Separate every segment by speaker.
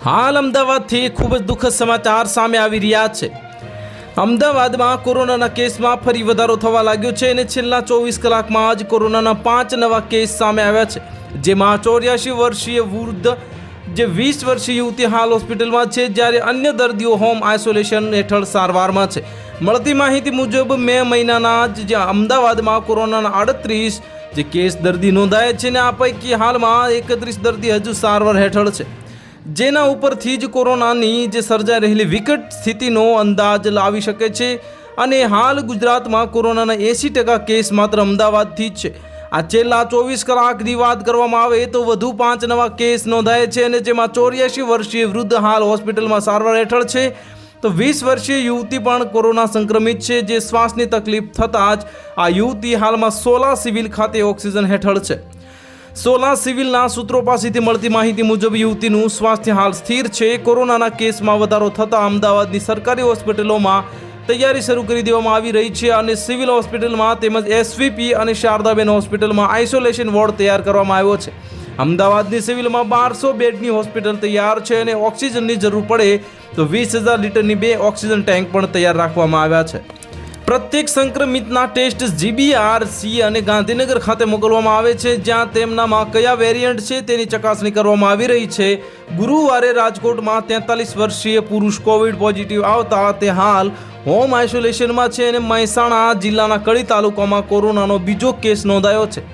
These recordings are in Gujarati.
Speaker 1: હાલ અમદાવાદથી ખૂબ જ દુઃખદ સમાચાર સામે આવી રહ્યા છે। અમદાવાદમાં કોરોનાના કેસમાં ફરી વધારો થવા લાગ્યો છે અને છેલ્લા 24 કલાકમાં જ કોરોનાના 5 નવા કેસ સામે આવ્યા છે, જેમાં 84 વર્ષીય વૃદ્ધ જે 20 વર્ષીય યુવતી હાલ હોસ્પિટલમાં છે, જ્યારે અન્ય દર્દીઓ હોમ આઇસોલેશન હેઠળ સારવારમાં છે। મળતી માહિતી મુજબ મે મહિનાના જ અમદાવાદમાં કોરોનાના 38 જે કેસ દર્દી નોંધાયા છે અને આ પૈકી હાલમાં 31 દર્દી હજુ સારવાર હેઠળ છે, જેના ઉપરથી જ કોરોનાની જે સર્જાઈ રહેલી વિકટ સ્થિતિનો અંદાજ લાવી શકે છે। અને હાલ ગુજરાતમાં કોરોનાના 80% કેસ માત્ર અમદાવાદથી જ છે। આ છેલ્લા 24 કલાકની વાત કરવામાં આવે તો વધુ 5 નવા કેસ નોંધાયા છે અને જેમાં 84 વર્ષીય વૃદ્ધ હાલ હોસ્પિટલમાં સારવાર હેઠળ છે, તો 20 વર્ષીય યુવતી પણ કોરોના સંક્રમિત છે, જે શ્વાસની તકલીફ થતાં જ આ યુવતી હાલમાં સોલા સિવિલ ખાતે ઓક્સિજન હેઠળ છે। સોલા સિવિલના સૂત્રો પાસેથી મળતી માહિતી મુજબ યુવતીનું સ્વાસ્થ્ય હાલ સ્થિર છે। કોરોનાના કેસમાં વધારો થતાં અમદાવાદની સરકારી હોસ્પિટલોમાં તૈયારી શરૂ કરી દેવામાં આવી રહી છે અને સિવિલ હોસ્પિટલમાં તેમજ એસવીપી અને શારદાબેન હોસ્પિટલમાં આઇસોલેશન વોર્ડ તૈયાર કરવામાં આવ્યો છે। અમદાવાદની સિવિલમાં 1200 બેડની હોસ્પિટલ તૈયાર છે અને ઓક્સિજનની જરૂર પડે તો 20,000 લીટરની 2 ઓક્સિજન ટેન્ક પણ તૈયાર રાખવામાં આવ્યા છે। પ્રત્યેક સંક્રમિતના ટેસ્ટ જીબીઆરસી અને ગાંધીનગર ખાતે મોકલવામાં આવે છે, જ્યાં તેમનામાં કયા વેરિયન્ટ છે તેની ચકાસણી કરવામાં આવી રહી છે। ગુરુવારે રાજકોટમાં 43 વર્ષીય પુરુષ કોવિડ પોઝિટિવ આવતા તે હાલ હોમ આઇસોલેશનમાં છે અને મહેસાણા જિલ્લાના કડી તાલુકામાં કોરોનાનો બીજો કેસ નોંધાયો છે।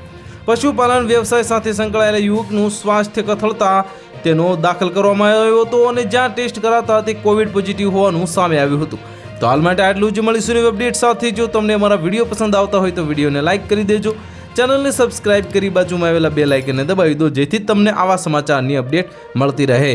Speaker 1: પશુપાલન વ્યવસાય સાથે સંકળાયેલા યુવકનું સ્વાસ્થ્ય કથળતા તેનો દાખલ કરવામાં આવ્યો હતો અને જ્યાં ટેસ્ટ કરાતા તે કોવિડ પોઝિટિવ હોવાનું સામે આવ્યું હતું। તો હાલ માટે આટલું જ। મળીશું નવી અપડેટ સાથે। જો તમને અમારા વિડીયો પસંદ આવતા હોય તો વિડીયોને લાઇક કરી દેજો, ચેનલને સબસ્ક્રાઇબ કરી બાજુમાં આવેલા બેલ આઇકનને દબાવી દો, જેથી તમને આવા સમાચારની અપડેટ મળતી રહે।